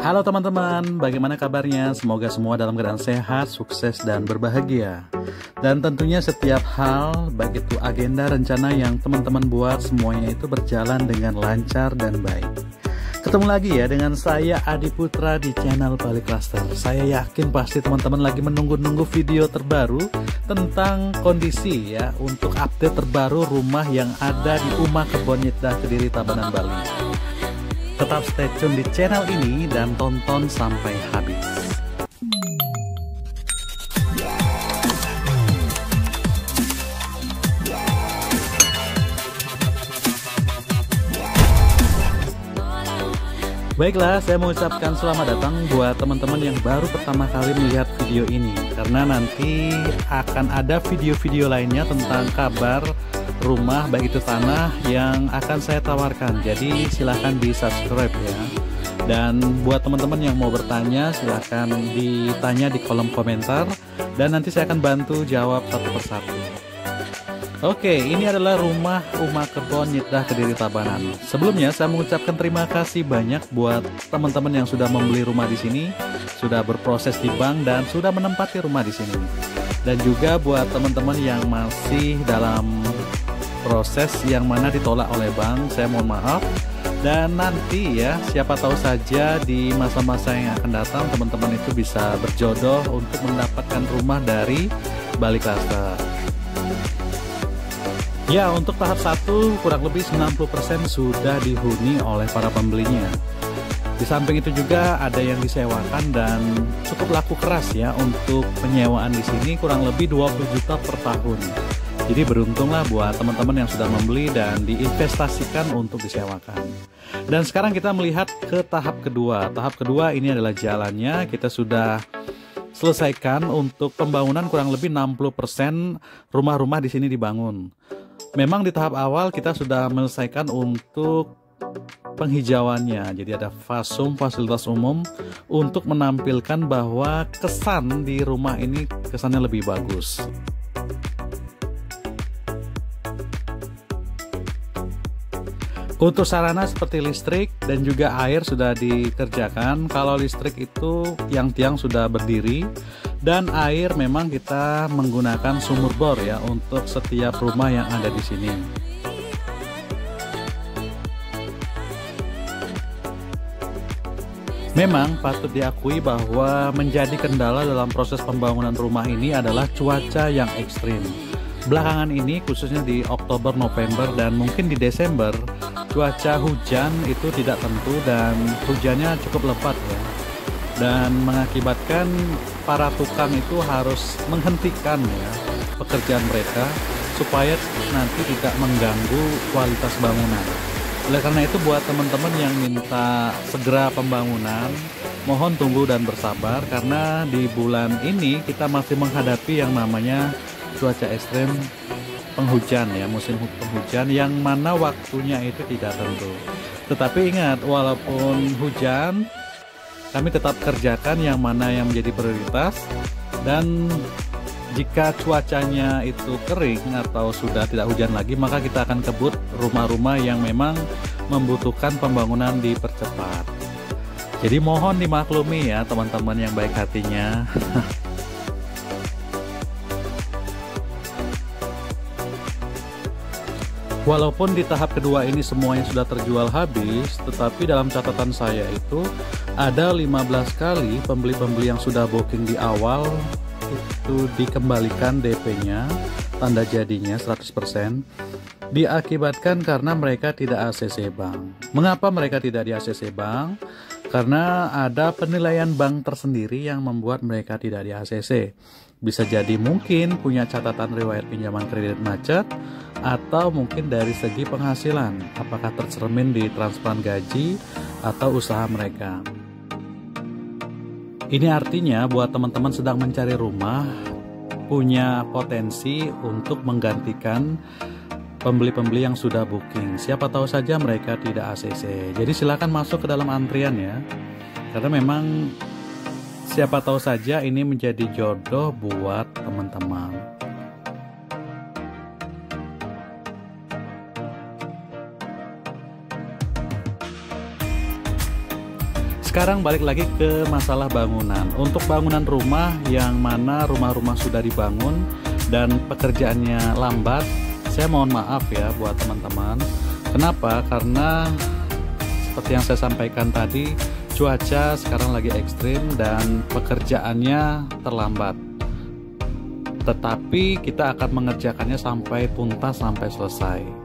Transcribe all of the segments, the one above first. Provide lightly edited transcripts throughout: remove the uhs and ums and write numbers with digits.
Halo teman-teman, bagaimana kabarnya? Semoga semua dalam keadaan sehat, sukses, dan berbahagia. Dan tentunya setiap hal, baik itu agenda, rencana yang teman-teman buat, semuanya itu berjalan dengan lancar dan baik. Ketemu lagi ya dengan saya Adi Putra di channel Bali Cluster. Saya yakin pasti teman-teman lagi menunggu-nunggu video terbaru tentang kondisi ya untuk update terbaru rumah yang ada di Uma Kebon Nyedah Kediri, Tabanan, Bali. Tetap stay tune di channel ini dan tonton sampai habis. Baiklah, saya mengucapkan selamat datang buat teman-teman yang baru pertama kali melihat video ini. Karena nanti akan ada video-video lainnya tentang kabar rumah baik itu tanah yang akan saya tawarkan. Jadi silahkan di subscribe ya. Dan buat teman-teman yang mau bertanya silahkan ditanya di kolom komentar dan nanti saya akan bantu jawab satu persatu. Oke, ini adalah rumah Uma Kebon Nyedah Kediri, Tabanan. Sebelumnya saya mengucapkan terima kasih banyak buat teman-teman yang sudah membeli rumah di sini, sudah berproses di bank dan sudah menempati rumah di sini. Dan juga buat teman-teman yang masih dalam proses yang mana ditolak oleh bank, saya mohon maaf. Dan nanti ya, siapa tahu saja di masa-masa yang akan datang teman-teman itu bisa berjodoh untuk mendapatkan rumah dari Bali Cluster. Ya, untuk tahap 1 kurang lebih 90% sudah dihuni oleh para pembelinya. Di samping itu juga ada yang disewakan dan cukup laku keras ya untuk penyewaan di sini, kurang lebih 20 juta per tahun. Jadi beruntunglah buat teman-teman yang sudah membeli dan diinvestasikan untuk disewakan. Dan sekarang kita melihat ke tahap kedua. Tahap kedua ini adalah jalannya. Kita sudah selesaikan untuk pembangunan, kurang lebih 60% rumah-rumah di sini dibangun. Memang di tahap awal kita sudah menyelesaikan untuk penghijauannya. Jadi ada fasum, fasilitas umum, untuk menampilkan bahwa kesan di rumah ini kesannya lebih bagus. Untuk sarana seperti listrik dan juga air sudah dikerjakan. Kalau listrik itu tiang-tiang sudah berdiri dan air memang kita menggunakan sumur bor ya untuk setiap rumah yang ada di sini. Memang patut diakui bahwa menjadi kendala dalam proses pembangunan rumah ini adalah cuaca yang ekstrim. Belakangan ini khususnya di Oktober, November, dan mungkin di Desember, cuaca hujan itu tidak tentu dan hujannya cukup lebat ya. Dan mengakibatkan para tukang itu harus menghentikan ya pekerjaan mereka supaya nanti tidak mengganggu kualitas bangunan. Oleh karena itu buat teman-teman yang minta segera pembangunan, mohon tunggu dan bersabar karena di bulan ini kita masih menghadapi yang namanya cuaca ekstrem penghujan ya, musim penghujan yang mana waktunya itu tidak tentu. Tetapi ingat, walaupun hujan kami tetap kerjakan yang mana yang menjadi prioritas, dan jika cuacanya itu kering atau sudah tidak hujan lagi maka kita akan kebut rumah-rumah yang memang membutuhkan pembangunan dipercepat. Jadi mohon dimaklumi ya teman-teman yang baik hatinya. Walaupun di tahap kedua ini semuanya sudah terjual habis, tetapi dalam catatan saya itu ada 15 kali pembeli-pembeli yang sudah booking di awal itu dikembalikan DP-nya, tanda jadinya 100%, diakibatkan karena mereka tidak ACC bank. Mengapa mereka tidak di ACC bank? Karena ada penilaian bank tersendiri yang membuat mereka tidak di ACC. Bisa jadi mungkin punya catatan riwayat pinjaman kredit macet, atau mungkin dari segi penghasilan, apakah tercermin di transferan gaji atau usaha mereka. Ini artinya buat teman-teman sedang mencari rumah, punya potensi untuk menggantikan pembeli-pembeli yang sudah booking. Siapa tahu saja mereka tidak ACC. Jadi silakan masuk ke dalam antrian ya. Karena memang siapa tahu saja ini menjadi jodoh buat teman-teman. Sekarang balik lagi ke masalah bangunan. Untuk bangunan rumah yang mana rumah-rumah sudah dibangun dan pekerjaannya lambat, saya mohon maaf ya buat teman-teman. Kenapa? Karena seperti yang saya sampaikan tadi, cuaca sekarang lagi ekstrim dan pekerjaannya terlambat. Tetapi kita akan mengerjakannya sampai tuntas, sampai selesai.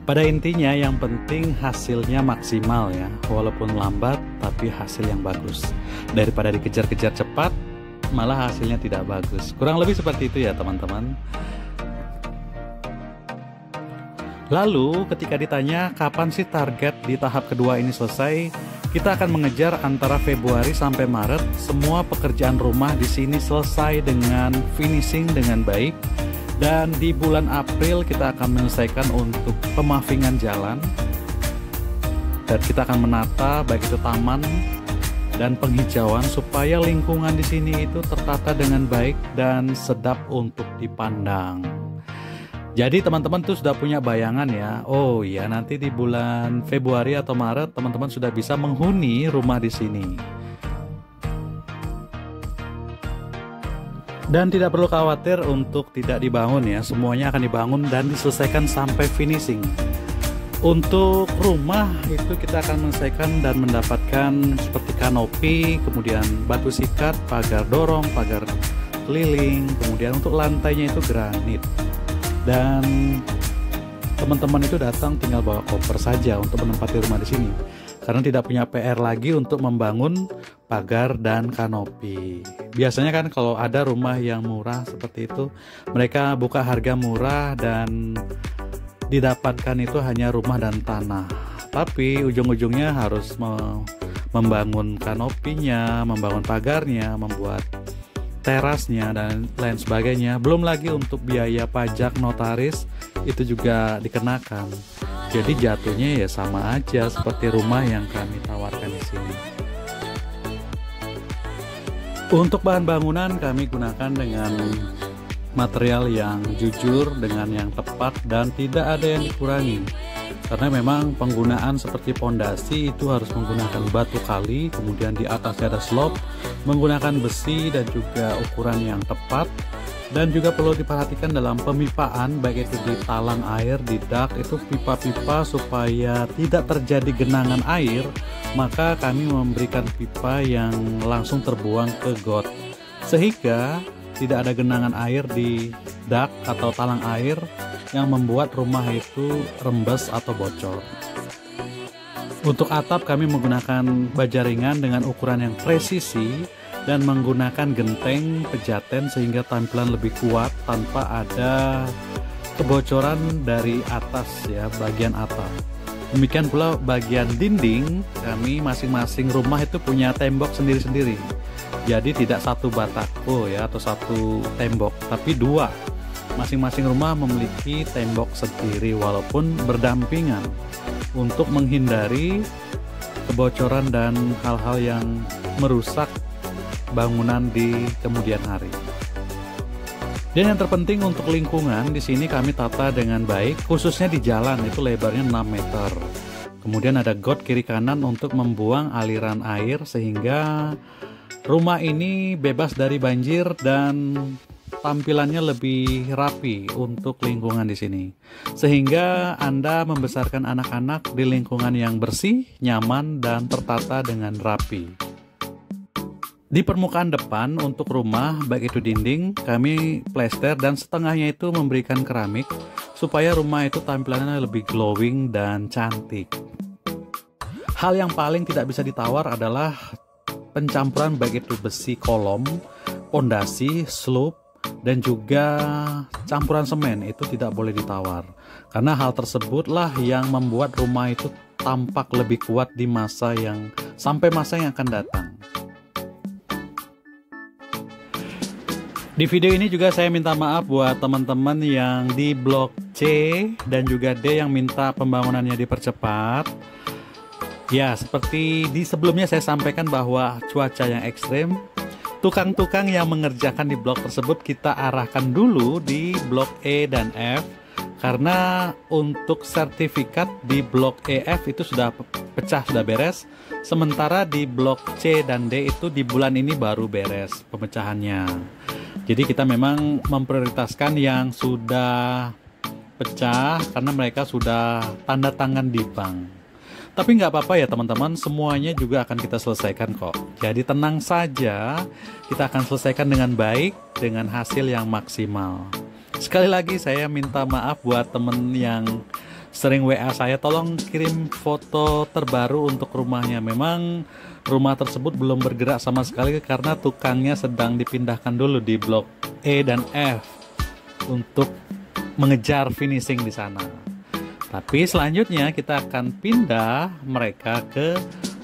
Pada intinya yang penting hasilnya maksimal ya, walaupun lambat tapi hasil yang bagus. Daripada dikejar-kejar cepat, malah hasilnya tidak bagus. Kurang lebih seperti itu ya teman-teman. Lalu ketika ditanya kapan sih target di tahap kedua ini selesai, kita akan mengejar antara Februari sampai Maret semua pekerjaan rumah di sini selesai dengan finishing dengan baik. Dan di bulan April kita akan menyelesaikan untuk pemavingan jalan, dan kita akan menata baik itu taman dan penghijauan supaya lingkungan di sini itu tertata dengan baik dan sedap untuk dipandang. Jadi teman-teman tuh sudah punya bayangan ya. Oh iya, nanti di bulan Februari atau Maret teman-teman sudah bisa menghuni rumah di sini. Dan tidak perlu khawatir untuk tidak dibangun ya, semuanya akan dibangun dan diselesaikan sampai finishing. Untuk rumah itu kita akan menyelesaikan dan mendapatkan seperti kanopi, kemudian batu sikat, pagar dorong, pagar keliling, kemudian untuk lantainya itu granit. Dan teman-teman itu datang tinggal bawa koper saja untuk menempati rumah di sini. Karena tidak punya PR lagi untuk membangun pagar dan kanopi. Biasanya kan kalau ada rumah yang murah seperti itu, mereka buka harga murah dan didapatkan itu hanya rumah dan tanah. Tapi ujung-ujungnya harus membangun kanopinya, membangun pagarnya, membuat terasnya dan lain sebagainya. Belum lagi untuk biaya pajak notaris itu juga dikenakan. Jadi jatuhnya ya sama aja seperti rumah yang kami tawarkan di sini. Untuk bahan bangunan kami gunakan dengan material yang jujur, dengan yang tepat dan tidak ada yang dikurangi. Karena memang penggunaan seperti pondasi itu harus menggunakan batu kali, kemudian di atasnya ada slope, menggunakan besi dan juga ukuran yang tepat. Dan juga perlu diperhatikan dalam pemipaan, baik itu di talang air, di dak, itu pipa-pipa supaya tidak terjadi genangan air, maka kami memberikan pipa yang langsung terbuang ke got, sehingga tidak ada genangan air di dak atau talang air yang membuat rumah itu rembes atau bocor. Untuk atap kami menggunakan baja ringan dengan ukuran yang presisi dan menggunakan genteng pejaten sehingga tampilan lebih kuat tanpa ada kebocoran dari atas ya, bagian atap. Demikian pula bagian dinding, kami masing-masing rumah itu punya tembok sendiri-sendiri. Jadi tidak satu batako ya atau satu tembok, tapi dua. Masing-masing rumah memiliki tembok sendiri walaupun berdampingan untuk menghindari kebocoran dan hal-hal yang merusak bangunan di kemudian hari. Dan yang terpenting untuk lingkungan di sini kami tata dengan baik, khususnya di jalan itu lebarnya 6 meter. Kemudian ada got kiri kanan untuk membuang aliran air sehingga rumah ini bebas dari banjir dan tampilannya lebih rapi untuk lingkungan di sini. Sehingga Anda membesarkan anak-anak di lingkungan yang bersih, nyaman dan tertata dengan rapi. Di permukaan depan untuk rumah, baik itu dinding, kami plester dan setengahnya itu memberikan keramik supaya rumah itu tampilannya lebih glowing dan cantik. Hal yang paling tidak bisa ditawar adalah pencampuran baik itu besi kolom, pondasi, slope, dan juga campuran semen itu tidak boleh ditawar. Karena hal tersebutlah yang membuat rumah itu tampak lebih kuat di masa yang akan datang. Di video ini juga saya minta maaf buat teman-teman yang di blok C dan juga D yang minta pembangunannya dipercepat. Ya, seperti di sebelumnya saya sampaikan bahwa cuaca yang ekstrim, tukang-tukang yang mengerjakan di blok tersebut kita arahkan dulu di blok E dan F Karena untuk sertifikat di blok EF itu sudah pecah, sudah beres. Sementara di blok C dan D itu di bulan ini baru beres pemecahannya. Jadi kita memang memprioritaskan yang sudah pecah karena mereka sudah tanda tangan di bank. Tapi nggak apa-apa ya teman-teman, semuanya juga akan kita selesaikan kok. Jadi tenang saja, kita akan selesaikan dengan baik, dengan hasil yang maksimal. Sekali lagi saya minta maaf buat temen yang sering WA saya, tolong kirim foto terbaru untuk rumahnya. Memang rumah tersebut belum bergerak sama sekali karena tukangnya sedang dipindahkan dulu di blok E dan F untuk mengejar finishing di sana. Tapi selanjutnya kita akan pindah mereka ke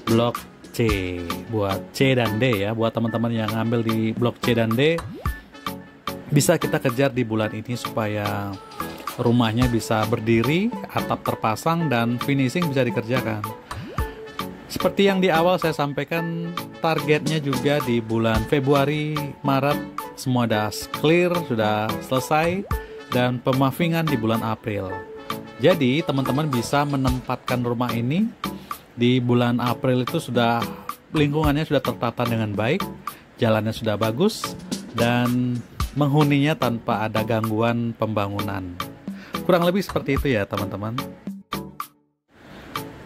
blok C, buat C dan D ya. Buat teman-teman yang ngambil di blok C dan D, bisa kita kejar di bulan ini supaya rumahnya bisa berdiri, atap terpasang, dan finishing bisa dikerjakan. Seperti yang di awal saya sampaikan, targetnya juga di bulan Februari, Maret semua sudah clear, sudah selesai, dan pemavingan di bulan April. Jadi teman-teman bisa menempatkan rumah ini di bulan April itu sudah lingkungannya sudah tertata dengan baik, jalannya sudah bagus, dan menghuninya tanpa ada gangguan pembangunan. Kurang lebih seperti itu ya teman-teman.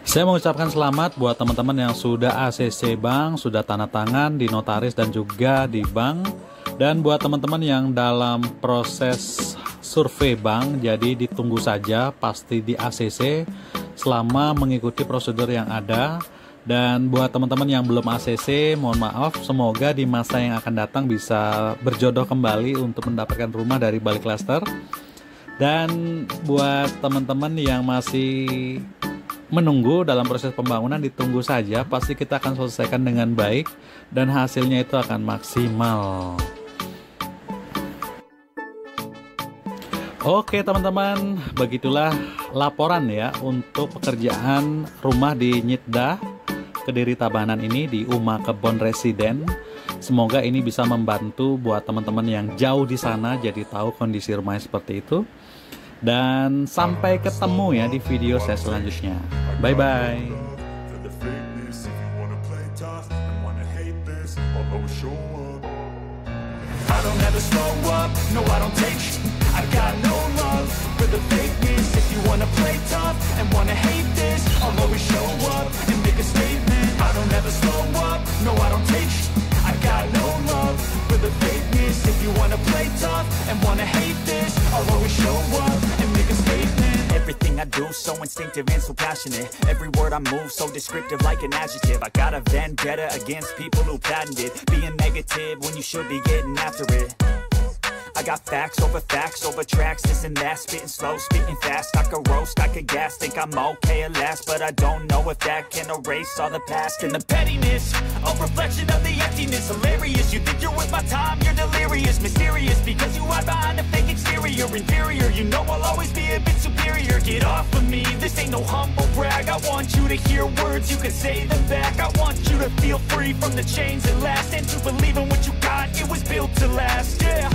Saya mengucapkan selamat buat teman-teman yang sudah ACC bank, sudah tanda tangan di notaris dan juga di bank. Dan buat teman-teman yang dalam proses survei bank, jadi ditunggu saja pasti di ACC selama mengikuti prosedur yang ada. Dan buat teman-teman yang belum ACC, mohon maaf, semoga di masa yang akan datang bisa berjodoh kembali untuk mendapatkan rumah dari Bali Cluster. Dan buat teman-teman yang masih menunggu dalam proses pembangunan, ditunggu saja, pasti kita akan selesaikan dengan baik dan hasilnya itu akan maksimal. Oke teman-teman, begitulah laporan ya untuk pekerjaan rumah di Nyitdah, Kediri Tabanan ini di Uma Kebon Residen. Semoga ini bisa membantu buat teman-teman yang jauh di sana jadi tahu kondisi rumahnya seperti itu. Dan sampai ketemu ya di video saya selanjutnya. Bye bye. I don't ever slow up, no I don't take sh**. I got no love for the fakeness. If you wanna play tough and wanna hate this, I'll always show up and make a statement. I don't ever slow up, no I don't take sh**. I got no love for the fakeness. If you wanna play tough and wanna hate this, I'll always show up and make a statement. Everything I do so instinctive and so passionate. Every word I move so descriptive like an adjective. I got a vendetta against people who patented being negative when you should be getting after it. I got facts over tracks, this and that, spitting slow, spitting fast. I could roast, I could gas, think I'm okay at last, but I don't know if that can erase all the past. And the pettiness, a reflection of the emptiness. Hilarious, you think you're worth my time, you're delirious. Mysterious, because you hide behind a fake exterior. Inferior, you know I'll always be a bit superior. Get off of me, this ain't no humble brag. I want you to hear words, you can say them back. I want you to feel free from the chains that last, and to believe in what you got, it was built to last, yeah.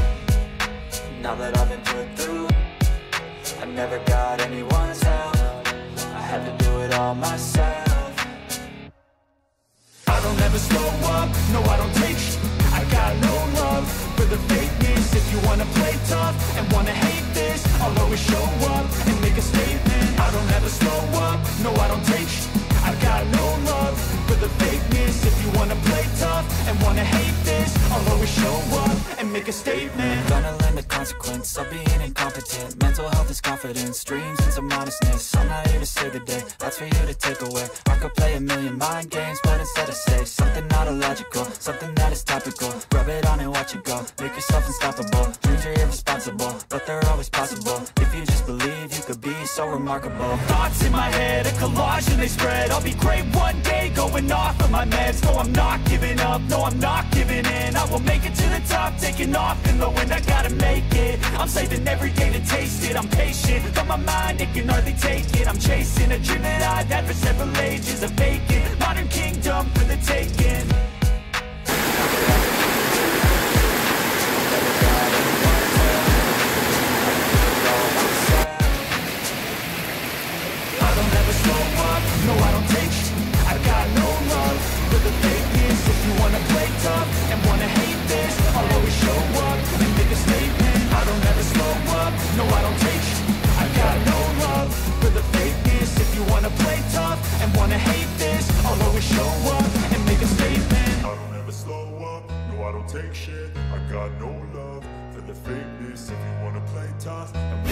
Now that I've been put through, I never got anyone's help. I had to do it all myself. I don't ever slow up, no I don't take sh**. I got no love for the fakeness. If you wanna play tough and wanna hate this, I'll always show up and make a statement. I don't ever slow up, no I don't take sh**. I got no love for the fakeness. If you wanna play tough and wanna hate this, I'll always show up and make a statement. Gonna learn the consequence of being incompetent. Mental health is confidence, dreams and some honestness. I'm not here to save the day, that's for you to take away. I could play a million mind games, but instead I say something not illogical, something that is topical. Rub it on and watch it go, make yourself unstoppable. Dreams are irresponsible, but they're always possible. If you just believe, you could be so remarkable. Thoughts in my head, a collage and they spread. I'll be great one day, going off of my meds. No, I'm not giving up, no, I'm not giving in. I will make it to the top, taking off in the wind. I gotta make it, I'm saving every day to taste it. I'm patient, but my mind, it can hardly take it. I'm chasing a dream that I've had for several ages. A vacant, modern kingdom for the taking. and wanna hate this, I'll always show up and make a statement. I don't ever slow up, no I don't take shit. I got no love for the fakeness. If you wanna play tough and